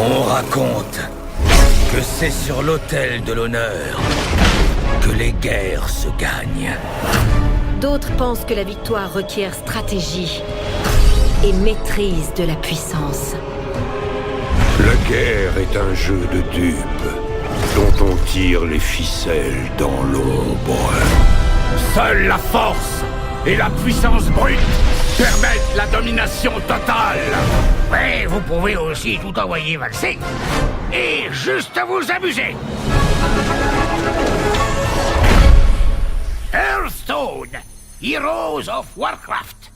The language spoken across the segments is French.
On raconte que c'est sur l'autel de l'honneur que les guerres se gagnent. D'autres pensent que la victoire requiert stratégie et maîtrise de la puissance. La guerre est un jeu de dupes dont on tire les ficelles dans l'ombre. Seule la force et la puissance brute permettent la domination totale. Ouais, vous pouvez aussi tout envoyer valser et juste vous amuser. Hearthstone, Heroes of Warcraft.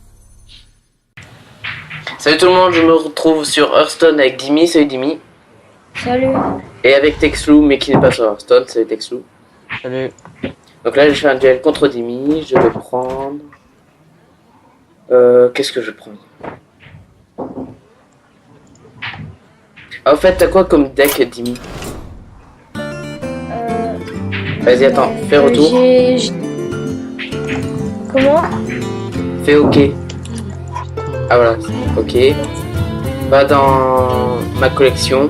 Salut tout le monde, je me retrouve sur Hearthstone avec Dimi, salut Dimi. Salut. Et avec Texlou, mais qui n'est pas sur Hearthstone, salut Texlou. Salut. Donc là je fais un duel contre Dimi, je vais prendre... qu'est-ce que je prends? Ah, au fait, t'as quoi comme deck, Dimi? Vas-y, attends, fais retour. Comment? Fais OK. Ah voilà, OK. Va dans ma collection.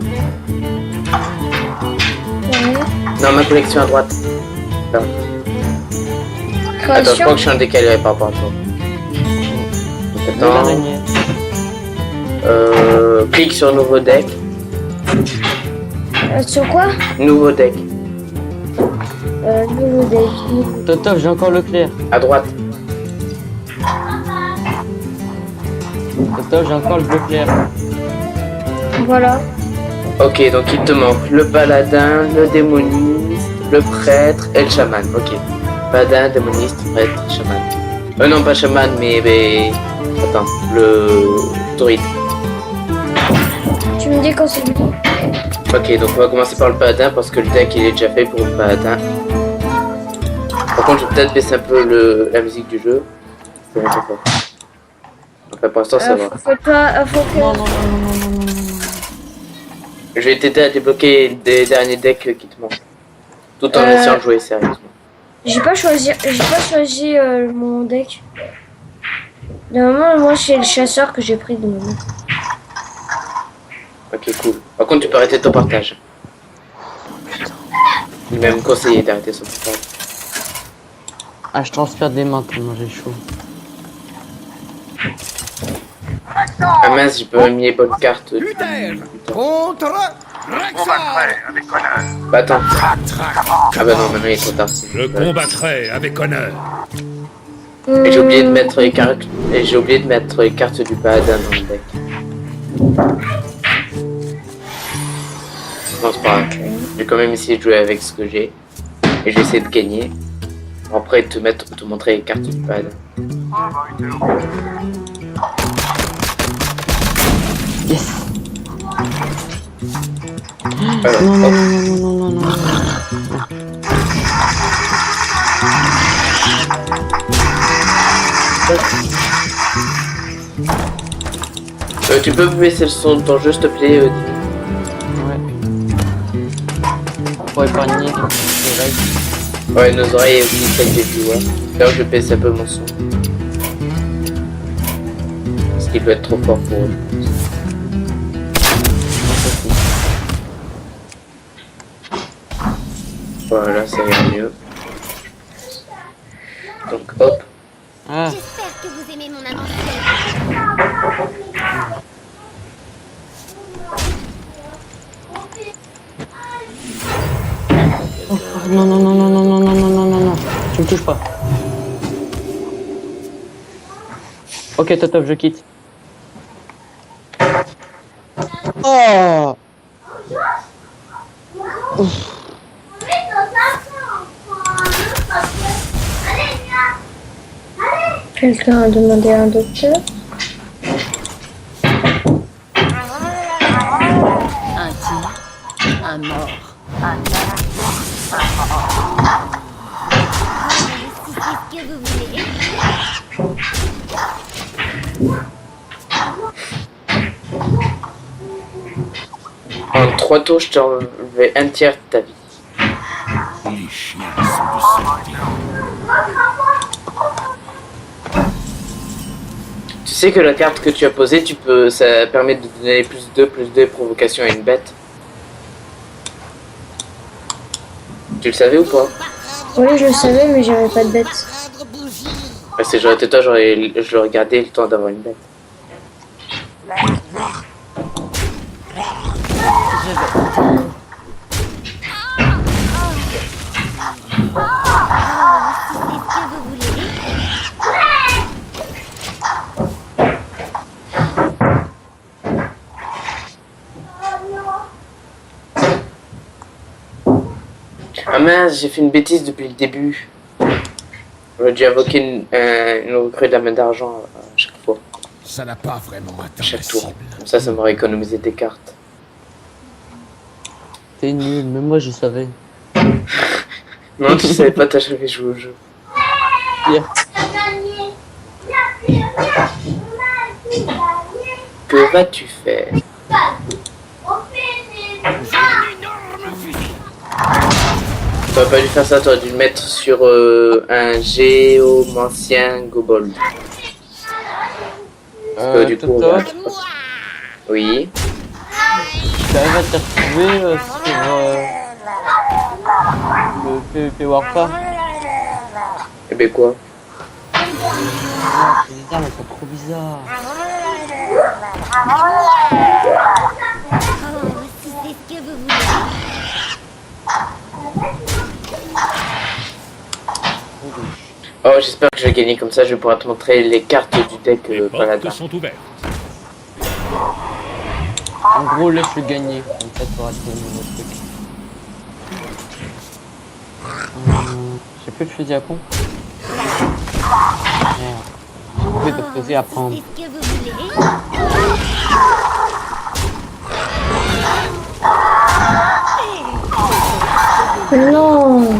Non, ma collection à droite. Là. Attends, je crois que je suis en décalé par rapport à toi. Attends. Clique sur nouveau deck. Sur quoi? Nouveau deck. Nouveau deck. Totov, j'ai encore le clair. À droite. Totov, j'ai encore le bleu clair. Voilà. Ok, donc il te manque le paladin, le démoniste, le prêtre et le chaman. Ok. Paladin, démoniste, prêtre, chaman. Non, pas chaman, mais... Attends, le druide. Tu me dis quand c'est bon. Ok, donc on va commencer par le paladin parce que le deck il est déjà fait pour le paladin. Par contre, je vais peut-être baisser un peu la musique du jeu. C'est un peu fort. Enfin, pour l'instant, ça va. Faut que... Non. Je vais t'aider à débloquer des derniers decks qui te manquent. Tout en essayant de jouer sérieusement. J'ai pas choisi mon deck. Normalement, moi, c'est le chasseur que j'ai pris de moment. Ok, cool. Par contre, tu peux arrêter ton partage. Il m'a même conseillé d'arrêter son partage. Ah, je transpire des mains tellement j'ai chaud. Ah mince, j'ai pas mis les bonnes cartes. Luther contre Rexxar. Avec honneur. Bah attends. Ah bah non, maintenant il est trop tard. Je combattrai avec honneur. Et j'ai oublié de mettre les cartes. Et j'ai oublié de mettre les cartes du paladin dans le deck. Non, c'est pas grave. Je vais quand même essayer de jouer avec ce que j'ai. Et je vais essayer de gagner. Après te montrer les cartes du paladin. Yes. Alors, Non. tu peux baisser le son de ton jeu, s'il te plaît, Dimi? Ouais. Pour épargner les oreilles. Ouais, nos oreilles aussi, celles des viewers. D'ailleurs, je baisse un peu mon son. Parce qu'il doit être trop fort pour eux. Voilà, ça ira mieux. Donc, hop. Ah, J'espère que vous aimez mon invention. non. Tu me touches pas. Ok, Totov, je quitte. Oh! Quelqu'un a demandé un docteur. Un tir, un mort. Si c'est ce que vous voulez. En 3 tours, je t'ai enlevé un tiers de ta vie. Les chiens sont de sang. sais que la carte que tu as posée, ça permet de donner plus 2 provocation à une bête. Tu le savais ou pas? Oui, je le savais, mais j'avais pas de bête. Si j'aurais été toi, je l'aurais gardé le temps d'avoir une bête. C'est ce que vous voulez. Ah mince, j'ai fait une bêtise depuis le début. J'aurais dû invoquer une recrue de la main d'argent à chaque fois, Ça n'a pas vraiment atteint à chaque la tour. cible. Comme ça m'aurait économisé des cartes. T'es nul, même moi je savais. Non, tu savais pas, t'as jamais joué au jeu. Hier. Que vas-tu faire? T'aurais pas dû faire ça, t'aurais dû le mettre sur un géomancien gobold. Du coup, Toto, oui. t'arrives à te retrouver sur le PvP Warfare? Eh ben quoi? Ah, ces armes elles sont trop bizarres. Oh, si c'est ce que vous voulez. Oh, j'espère que je vais gagner, comme ça je vais pouvoir te montrer les cartes du deck Paladin. sont ouvertes. En gros, laisse-le gagner, comme ça tu auras ton nouveau truc. J'ai plus de fusil à pompe. Merde. J'ai de fusil à prendre. C'est ce que vous voulez. Non.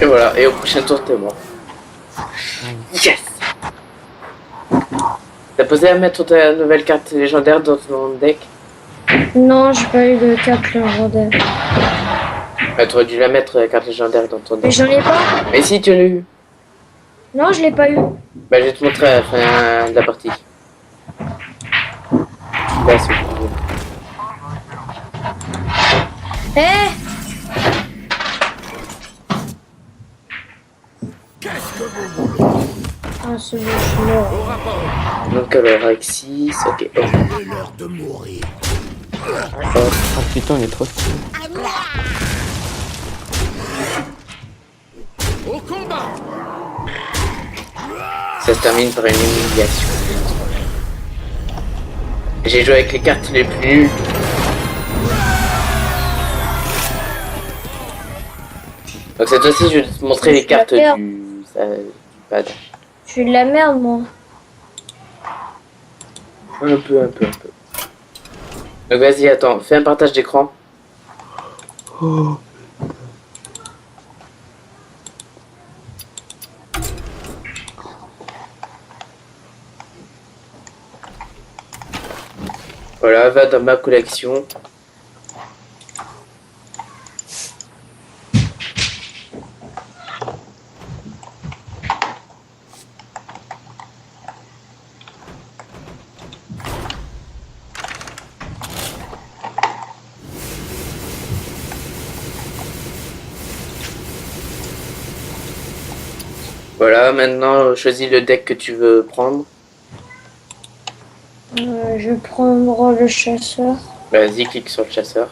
Et voilà, et au prochain tour t'es mort. Yes! T'as posé à mettre ta nouvelle carte légendaire dans ton deck? Non, j'ai pas eu de carte légendaire. Bah, t'aurais dû la mettre la carte légendaire dans ton Mais deck. j'en ai pas. Mais si, tu l'as eu. Non, je l'ai pas eu. Bah, je vais te montrer à la fin de la partie. Là, c'est bon. Eh, ah, c'est bon, je suis mort. Donc, alors, avec 6, ok. Oh. C'est l'heure de mourir. Oh putain, il est trop stylé. Au combat! Ça se termine par une humiliation. J'ai joué avec les cartes les plus nulles. Donc cette fois-ci, je vais te montrer les cartes du pad. Je suis de la merde, moi. Un peu. Donc vas-y, attends, fais un partage d'écran. Voilà, va dans ma collection. Voilà, maintenant choisis le deck que tu veux prendre. Je vais prendre le chasseur. Vas-y, clique sur le chasseur.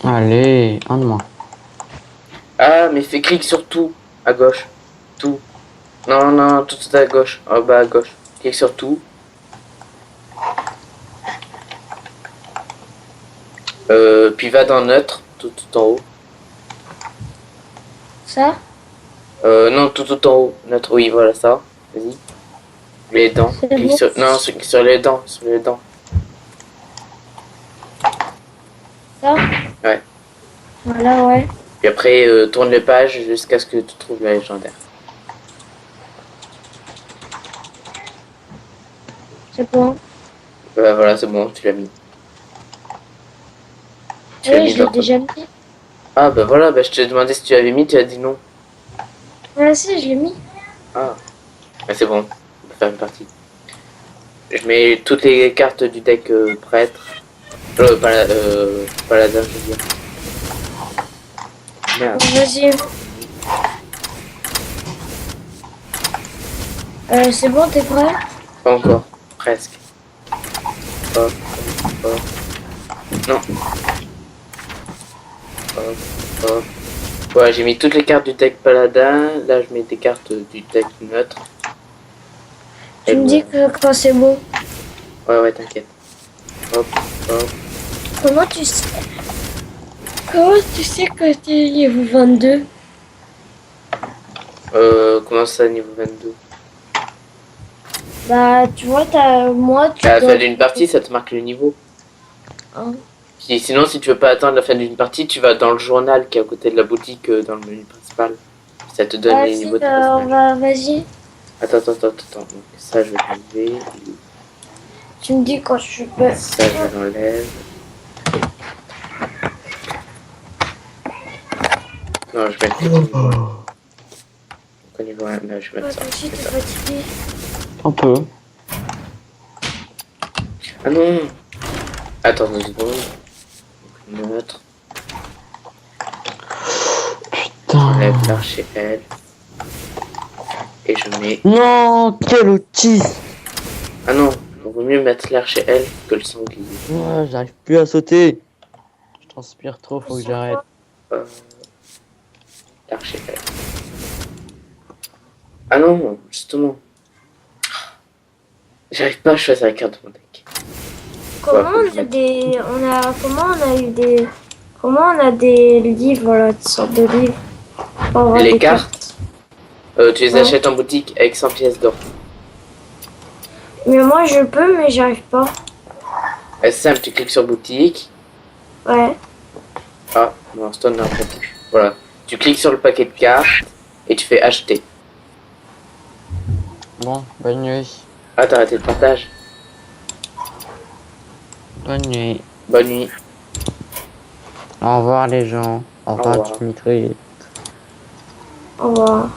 Allez, un de moins. Ah, mais fais clic sur tout, à gauche. Tout. Non, tout à gauche. En bas à gauche. Clique sur tout. Puis va dans neutre, tout en haut. Ça? Non, tout en haut. Neutre, oui, voilà ça. Vas-y. Les dents. C'est Clique bon. sur... Non, sur les dents. Sur les dents. Ça? Ouais. Voilà, ouais. Puis après, tourne les pages jusqu'à ce que tu trouves la légendaire. C'est bon. Voilà, c'est bon, tu l'as mis. Tu as Oui, mis je l'ai dans ton- déjà mis. Ah bah voilà, bah, je te demandais si tu avais mis, tu as dit non. Ah si, je l'ai mis. Ah, bah, c'est bon, on peut faire une partie. Je mets toutes les cartes du deck prêtre. Paladin, je veux dire. Merde. Vas-y. C'est bon, t'es prêt? Pas encore, presque. Hop, hop. Non. Hop, hop. Ouais, j'ai mis toutes les cartes du deck paladin. Là, je mets des cartes du deck neutre. Tu Et me dis que quand c'est bon. Ouais, t'inquiète. Hop, hop. Comment tu sais? Comment tu sais que t'es niveau 22? Comment ça, niveau 22? Bah, tu vois, moi, tu À la dois... fin d'une partie, ça te marque le niveau. Hein. Sinon, si tu veux pas attendre la fin d'une partie, tu vas dans le journal qui est à côté de la boutique dans le menu principal. Ça te donne les Vas-y, niveaux de personnage. vas-y. Attends. Donc, ça, je vais l'enlever. Tu me dis quand je peux. Ça, je l'enlève. Non, je vais mettre le niveau. Au niveau 1, là, je vais mettre ça. Toi aussi, C'est t'es ça. fatigué. Un peu. Ah non. Attends 2 secondes. Donc, neutre. Putain. J'enlève l'archer L. Et je mets... Non, quel outil. Ah non, il vaut mieux mettre l'archer L que le sanglier. Ouais, j'arrive plus à sauter. Je transpire trop, faut que j'arrête. L'archer L. Ah non, justement. J'arrive pas à choisir la carte de mon deck. Comment on a des. Comment on a des livres, là, des sortes de livres pour avoir Les des cartes, tu les Ouais. achètes en boutique avec 100 pièces d'or. Mais moi, je peux, mais j'arrive pas. C'est simple, tu cliques sur boutique. Ouais. Ah, non, Stone n'a pas plus. Voilà. Tu cliques sur le paquet de cartes et tu fais acheter. Bon, bonne nuit. Ah, t'as arrêté le partage. Bonne nuit. Bonne nuit. Au revoir les gens. Au revoir, revoir. Dimitri. Au revoir.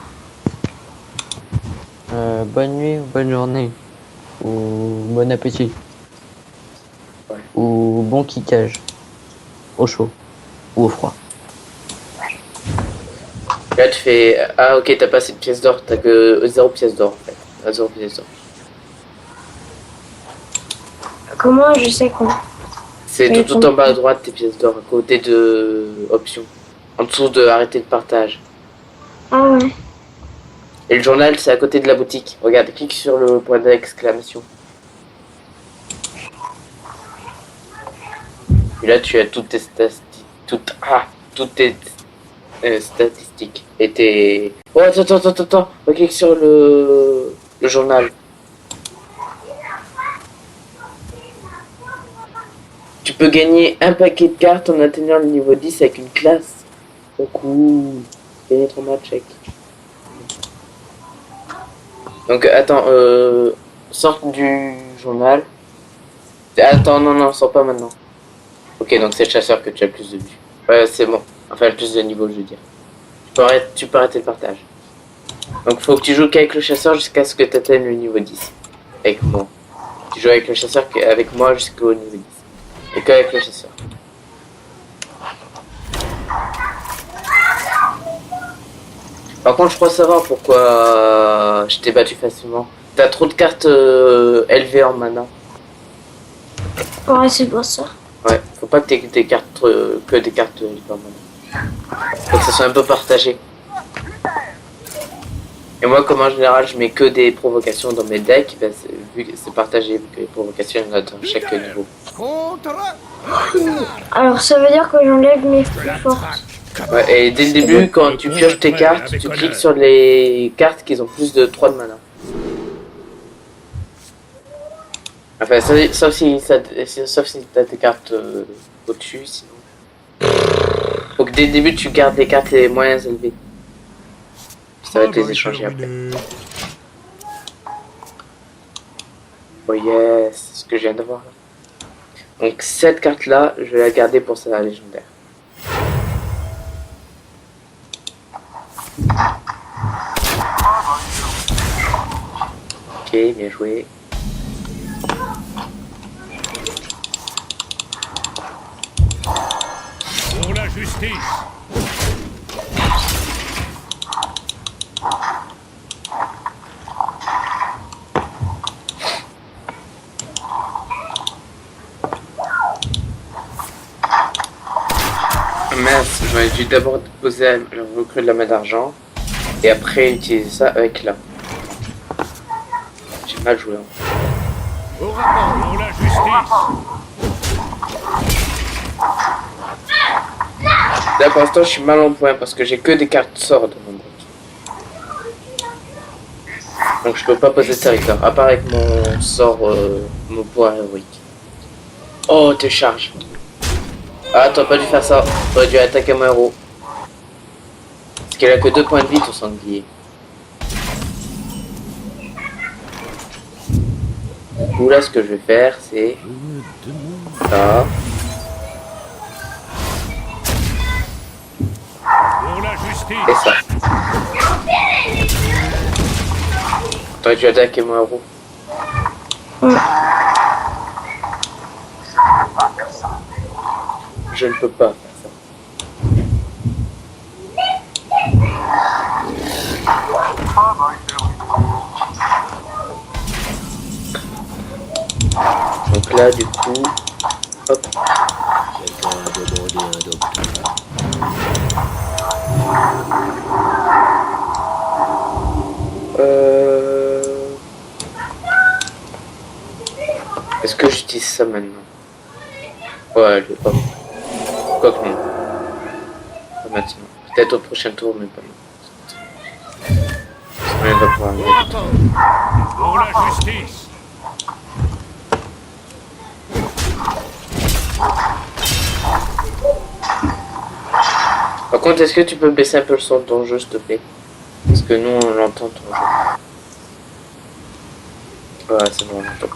Bonne nuit ou bonne journée. Ou bon appétit. Ouais. Ou bon kickage. Au chaud. Ou au froid. Là, tu fais... Ah, ok, t'as pas assez de pièces d'or. T'as que 0 pièces d'or, en fait. Ah, 0 pièces d'or. Comment je sais comment? C'est Oui, tout en bas à droite, tes pièces d'or, à côté de... Options. En dessous de arrêter le partage. Ah ouais. Et le journal, c'est à côté de la boutique. Regarde, clique sur le point d'exclamation. Et là, tu as toutes tes statistiques. Toutes tes statistiques. Et tes... Oh, attends. Clique sur le journal. Tu peux gagner un paquet de cartes en atteignant le niveau 10 avec une classe. Oh cool. Gagner 3 matchs avec. Donc attends, sors du journal. Attends, non, sors pas maintenant. Ok, donc c'est le chasseur que tu as le plus de vues. Ouais, c'est bon. Enfin, le plus de niveau, je veux dire. Tu peux arrêter le partage. Donc faut que tu joues qu'avec le chasseur jusqu'à ce que tu atteignes le niveau 10. Avec moi. Tu joues avec le chasseur avec moi jusqu'au niveau 10. Et qu'avec le chasseur. Par contre, je crois savoir pourquoi je t'ai battu facilement. T'as trop de cartes élevées en mana. Ouais, c'est pour ça. Ouais, faut pas que t'aies des cartes, que des cartes élevées en mana. Faut que ça soit un peu partagé. Et moi, comme en général, je mets que des provocations dans mes decks, ben, vu que c'est partagé, vu que les provocations, il y en a dans chaque niveau. Alors, ça veut dire que j'enlève mes plus fortes. Ouais, et dès le début, quand tu pioches tes cartes, tu cliques sur les cartes qui ont plus de 3 de mana. Enfin, sauf si t'as des cartes au-dessus, sinon. Faut que dès le début, tu gardes les cartes les moins élevées. Puis ça va te les échanger après. Oh yes, c'est ce que je viens de voir là. Donc cette carte là, je vais la garder pour sa légendaire. Ok, bien joué. Pour la justice. Mince, j'aurais dû d'abord poser le recrue de la main d'argent et après utiliser ça avec là. J'ai mal joué. Au rapport pour la justice. Là pour l'instant je suis mal en point parce que j'ai que des cartes sorts dans mon deck. Donc je peux pas poser de serviteur, à part avec mon sort, mon pouvoir héroïque. Oh, te charge. Ah, t'aurais pas dû faire ça. T'aurais dû attaquer mon héros. Parce qu'il a que 2 points de vie, ton sanglier. Du coup, là, ce que je vais faire, c'est... ça. Pour la justice. Et ça. T'aurais dû attaquer mon héros. Je ne peux pas faire ça. Donc là, du coup, hop. Est-ce que j'utilise ça maintenant? Ouais, je vais pas. Quoi que non. Pas maintenant. Peut-être au prochain tour, mais pas maintenant. Sinon, il va pouvoir me mettre. Pour la justice. Par contre, est-ce que tu peux baisser un peu le son de ton jeu, s'il te plaît? Parce que nous, on l'entend ton jeu. Ouais, c'est bon, on l'entend.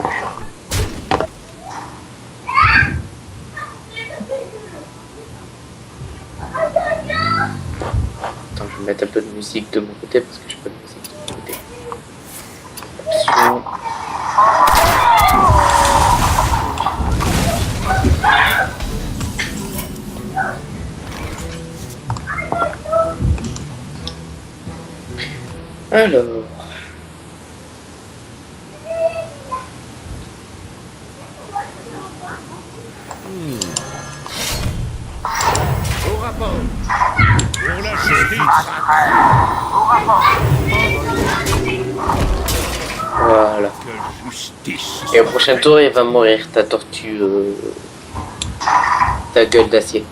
Attends, je vais mettre un peu de musique de mon côté parce que j'ai pas de musique de mon côté. Option. Alors. Au rapport. Pour la justice. Voilà. Quelle justice. Et au prochain tour, il va mourir, ta tortue. Ta gueule d'acier.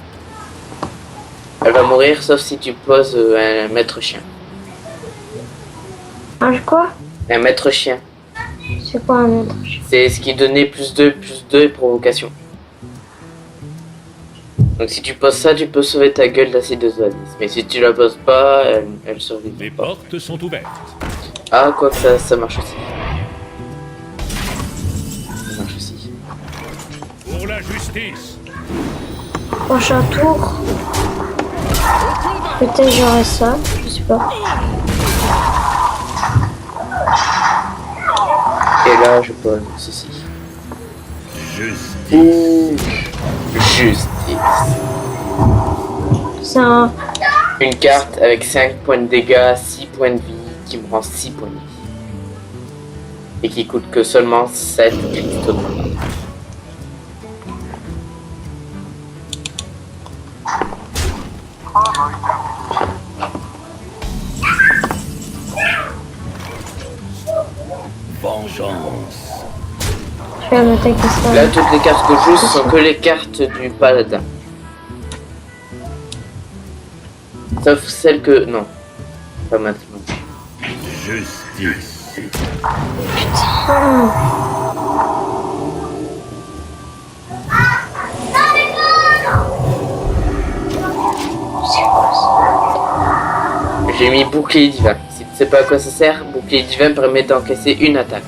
Elle va mourir sauf si tu poses un maître chien. Un quoi? Un maître chien. C'est quoi un maître? C'est ce qui donnait plus 2 et provocation. Donc si tu poses ça, tu peux sauver ta gueule d'acier de Zoadis. Mais si tu la poses pas, elle survit. Les portes sont ouvertes. Ah, quoi que ça marche aussi. Ça marche aussi. Pour la justice. Prochain tour. Peut-être j'aurai ça, je sais pas. Et là, je pose ceci. Justice. Ouh. Justice. C'est un... Une carte avec 5 points de dégâts, 6 points de vie, qui me rend 6 points de vie. Et qui coûte que seulement 7 cristaux de mana. Vengeance. Je vais m'attaquer ça. Là, toutes les cartes que je joue, ce sont que les cartes du paladin. Sauf celles que... Non. Pas maintenant. Justice. J'ai mis bouclier divin. Si tu sais pas à quoi ça sert, bouclier divin permet d'encaisser une attaque.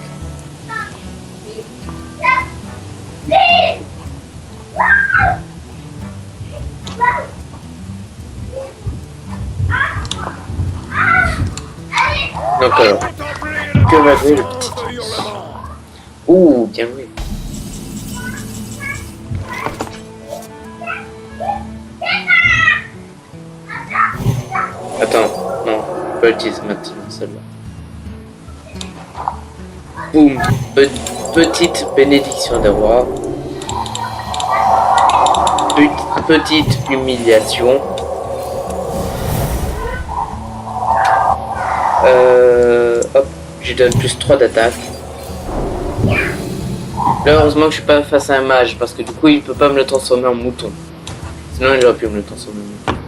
Donc alors, que va jouer le petit ours? Ouh, bien joué. Attends, non, pas utiliser maintenant celle-là. Boum, petite bénédiction des rois. Petite humiliation. Hop, je lui donne plus 3 d'attaque. Là, heureusement que je suis pas face à un mage, parce que du coup, il peut pas me le transformer en mouton. Sinon, il aurait pu me le transformer en mouton.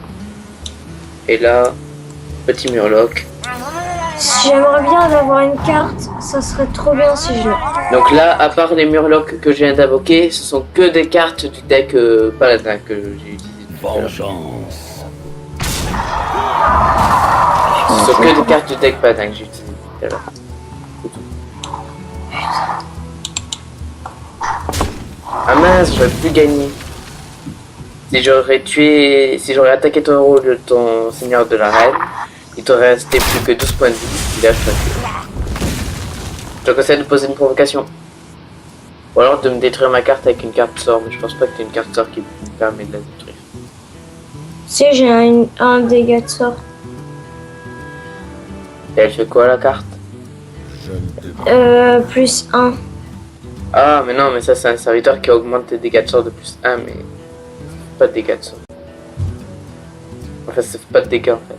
Et là, petit murloc. J'aimerais bien avoir une carte, ça serait trop bien si je l'ai. Donc là, à part les murlocs que je viens d'invoquer, ce sont que des cartes du deck paladin que j'ai utilisé. Vengeance. Ce sont que des cartes du deck paladin que j'ai utilisé tout à l'heure. Ah mince, j'aurais pu gagner. Si j'aurais attaqué ton héros de ton seigneur de l'arène, il t'aurait resté plus que 12 points de vie. Il a choisi. Je te conseille de poser une provocation. Ou alors de me détruire ma carte avec une carte sort, mais je pense pas que tu aies une carte sort qui me permet de la détruire. Si j'ai un dégât de sort. Et elle fait quoi la carte? Plus 1. Ah mais non, mais ça c'est un serviteur qui augmente tes dégâts de sort de plus 1, mais pas de dégâts de sort. Enfin ça fait pas de dégâts en fait.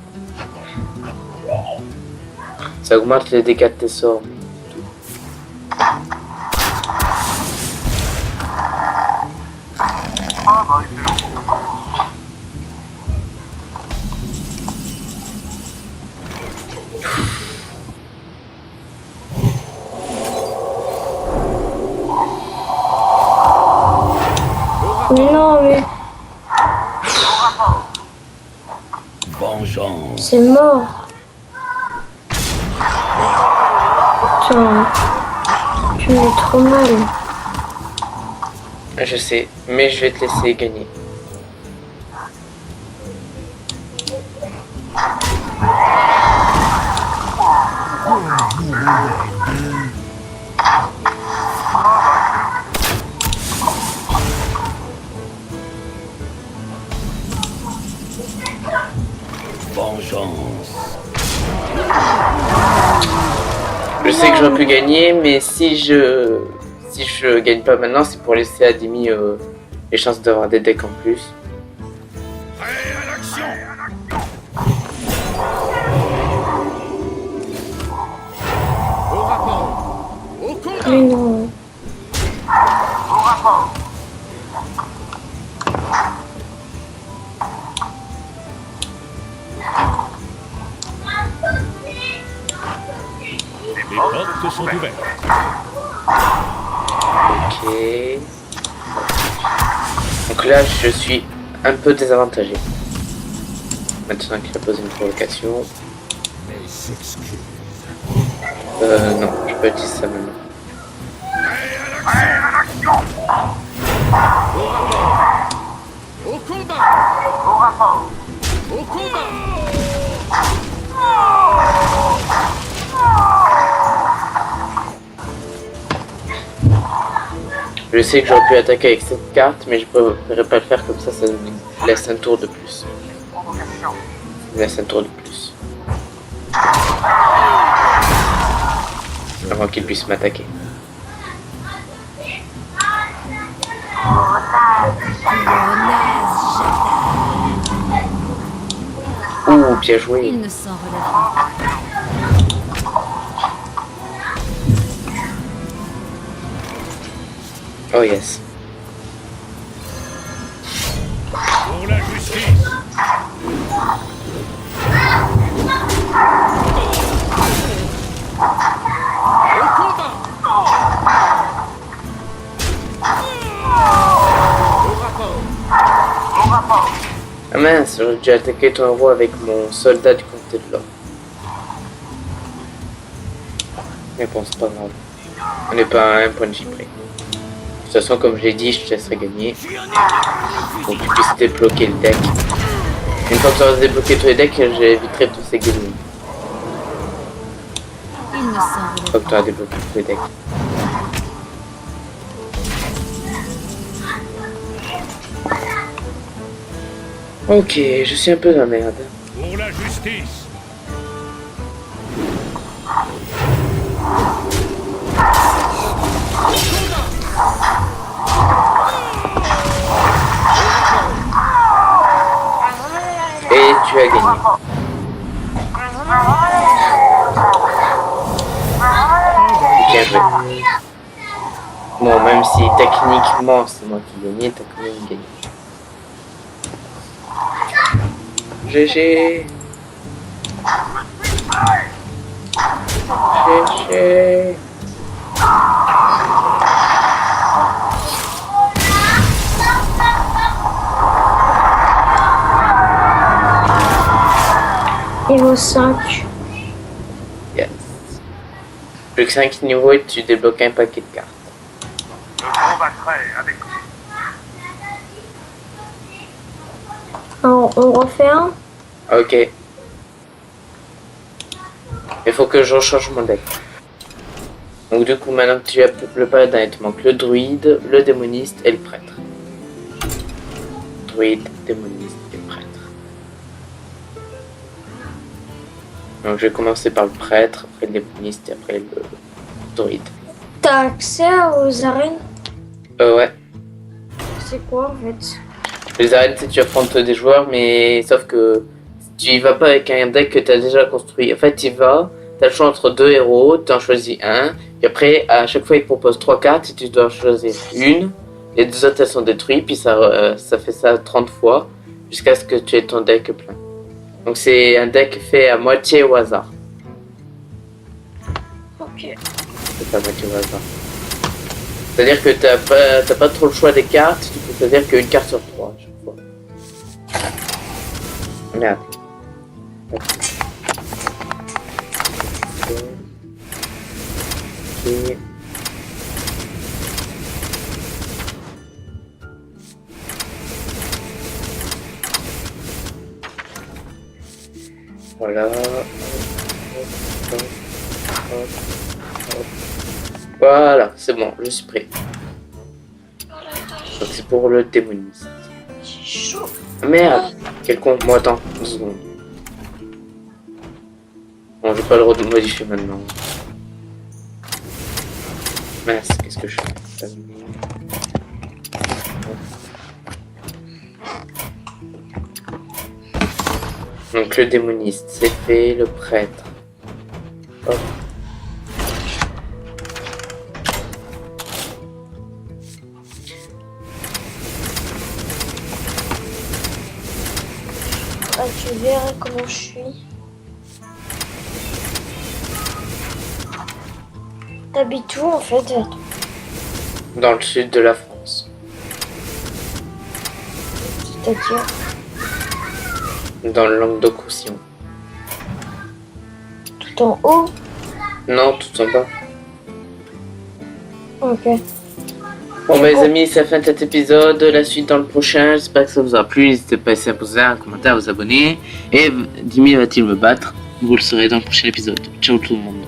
Ça augmente les dégâts de tes sorts. Non mais Vengeance. c'est mort. Putain, tu me mets trop mal. Je sais, mais je vais te laisser gagner. Vengeance. Je sais que j'aurais pu gagner, mais si je gagne pas maintenant, c'est pour laisser à Demi les chances d'avoir des decks en plus. Prêt à l'action. Au rapport. Au combat. Mais non. Les portes sont ouvertes. Ok. Donc là, je suis un peu désavantagé. Maintenant qu'il a posé une provocation. Non, je peux utiliser ça maintenant. Au combat. Au rapport. Au combat. Je sais que j'aurais pu attaquer avec cette carte, mais je préférerais pas le faire comme ça me laisse un tour de plus. Ça me laisse un tour de plus. Avant qu'il puisse m'attaquer. Ouh, bien joué. Il ne s'en relève pas. Oh yes. Pour la justice. Au combat. Au rapport. Ah mince, j'aurais dû attaquer ton héros avec mon soldat du comté de l'or. Mais bon, c'est pas grave. On n'est pas à un point de J près. De toute façon, comme je l'ai dit, je te laisserai gagner. Pour que tu puisses débloquer le deck. Une fois que tu auras débloqué tous les decks, j'éviterai tous ces gaming. fois que tu as débloqué tous les decks. Ok, je suis un peu dans la merde. Pour la justice. Et tu as gagné. Bien joué. Bon, même si techniquement c'est moi qui gagnais, t'as quand même gagné. GG. GG. Niveau 5. Yes. Plus que 5 niveaux et tu débloques un paquet de cartes. Je combattrai avec Alors, on refait un. Ok. Il faut que je change mon deck. Donc du coup, maintenant que tu as le paladin, il te manque le druide, le démoniste et le prêtre. Druide, démoniste et prêtre. Donc je vais commencer par le prêtre, après le démoniste et après le druide. T'as accès aux arènes? Ouais. C'est quoi en fait? Les arènes, c'est tu affrontes des joueurs, mais sauf que tu y vas pas avec un deck que tu as déjà construit. En fait, tu y vas, tu as le choix entre deux héros, tu en choisis un, et après, à chaque fois, il te propose 3 cartes, et tu dois en choisir une. Les deux autres, elles sont détruites, puis ça fait ça 30 fois, jusqu'à ce que tu aies ton deck plein. Donc c'est un deck fait à moitié au hasard. Ok. C'est à moitié au hasard. C'est-à-dire que t'as pas trop le choix des cartes, tu peux choisir qu'une carte sur 3 à chaque fois. Merde. Ok. Voilà. Voilà, c'est bon, je suis prêt. Donc c'est pour le démoniste. C'est chaud. Ah, merde, quel con. Bon, attends, 2 secondes. Bon, j'ai pas le droit de modifier maintenant. Mince, qu'est-ce que je fais? Donc le démoniste, c'est fait, le prêtre. Hop. Ah, tu verras comment je suis. T'habites où en fait? Dans le sud de la France. C'est-à-dire? Dans le Languedoc-Roussillon. Tout en haut? Non, tout en bas. Ok. Bon mes amis, c'est la fin de cet épisode, la suite dans le prochain, j'espère que ça vous a plu, n'hésitez pas à laisser un pouce vert, un commentaire, à vous abonner, et Dimi va-t-il me battre? Vous le saurez dans le prochain épisode. Ciao tout le monde.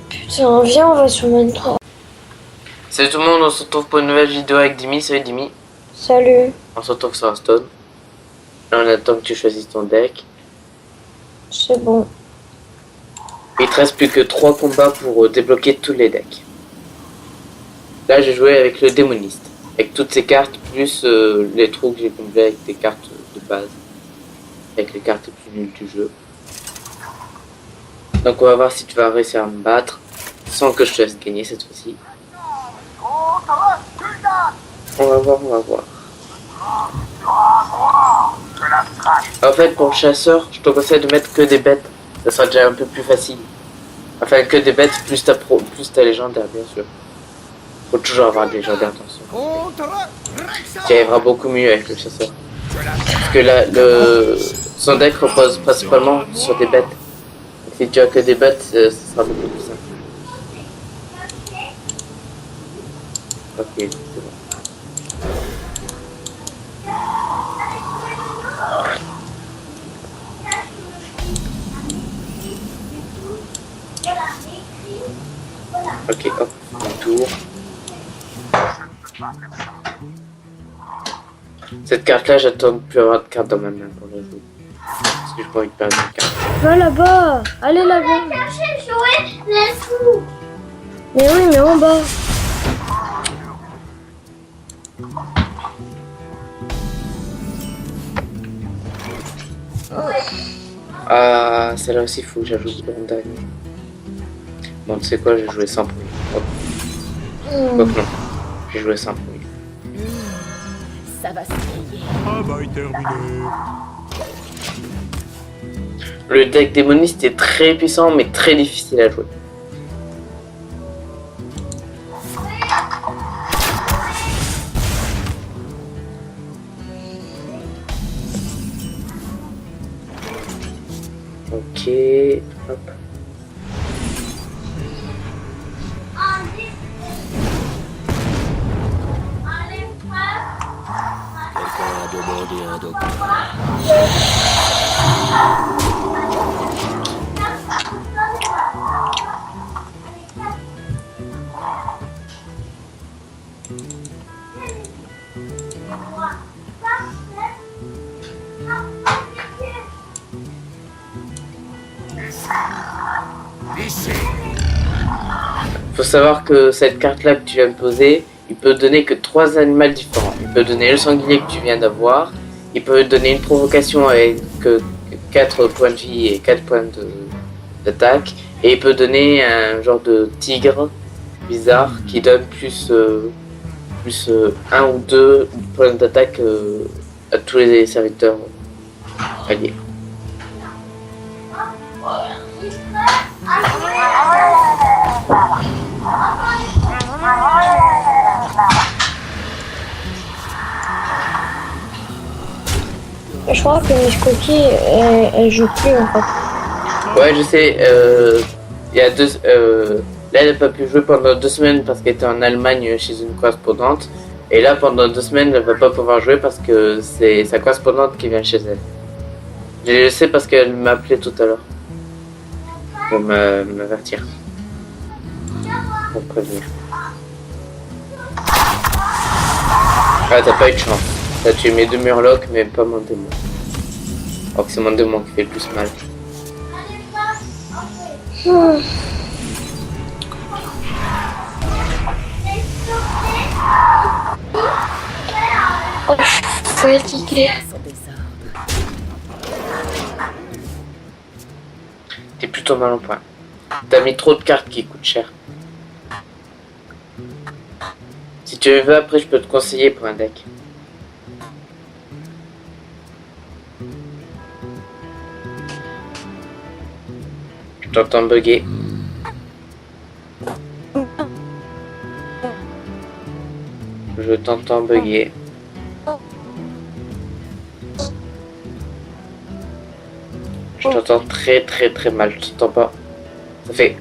Putain, viens, on va sur Minecraft. Salut tout le monde, on se retrouve pour une nouvelle vidéo avec Dimi, salut Dimi. Salut. On se retrouve sur Hearthstone. Là on attend que tu choisisses ton deck. C'est bon. Il te reste plus que 3 combats pour débloquer tous les decks. Là j'ai joué avec le démoniste, avec toutes ces cartes, plus les trous que j'ai comblés avec des cartes de base, avec les cartes les plus nulles du jeu. Donc on va voir si tu vas réussir à me battre, sans que je te laisse gagner cette fois-ci. On va voir, on va voir. En fait pour le chasseur, je te conseille de mettre que des bêtes, ça sera déjà un peu plus facile. Enfin que des bêtes, plus t'as légendaire bien sûr. Faut toujours avoir des légendaires attention. Tu arriveras beaucoup mieux avec le chasseur. Parce que là, son deck repose principalement sur des bêtes. Donc, si tu as que des bêtes, ça sera beaucoup plus simple. Ok, c'est bon. Ok, hop, un tour. Cette carte-là, j'attends de plus avoir de carte dans ma main pour la jouer. Parce que j'ai pas envie de perdre une carte. Va là-bas. Allez là-bas. Mais oui, mais en bas. Ah, celle-là aussi, il faut que j'ajoute Brandon. Bon, tu sais quoi, j'ai joué sans bruit. Hop. Hop, non. J'ai joué sans bruit. Ça va se payer. Travail terminé. Le deck démoniste est très puissant, mais très difficile à jouer. Ok, hop. Quelqu'un a demandé un docteur. Faut savoir que cette carte-là que tu viens de poser, il peut donner que 3 animaux différents. Il peut donner le sanglier que tu viens d'avoir, il peut donner une provocation avec 4 points de vie et 4 points d'attaque, et il peut donner un genre de tigre bizarre qui donne plus 1 ou 2 points d'attaque à tous les serviteurs alliés. Je crois que Miss Cookie, elle joue plus en fait. Ouais, je sais. Il y a là, elle n'a pas pu jouer pendant 2 semaines parce qu'elle était en Allemagne chez une correspondante. Et là, pendant 2 semaines, elle va pas pouvoir jouer parce que c'est sa correspondante qui vient chez elle. Je le sais parce qu'elle m'a appelé tout à l'heure pour m'avertir, pour me prévenir. Ah, t'as pas eu de chance. T'as tué mes 2 murlocs, mais pas mon démon. Alors que c'est mon démon qui fait le plus mal. Oh, je suis fatiguée. Son désordre. T'es plutôt mal en point. T'as mis trop de cartes qui coûtent cher. Si tu veux, après je peux te conseiller pour un deck. Je t'entends bugger. Je t'entends bugger. Je t'entends très mal, je t'entends pas. Ça fait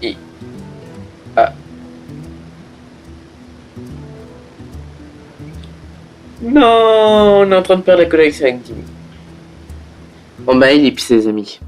I Non, on est en train de perdre la connexion avec Jimmy. Bon bah il et puis ses amis.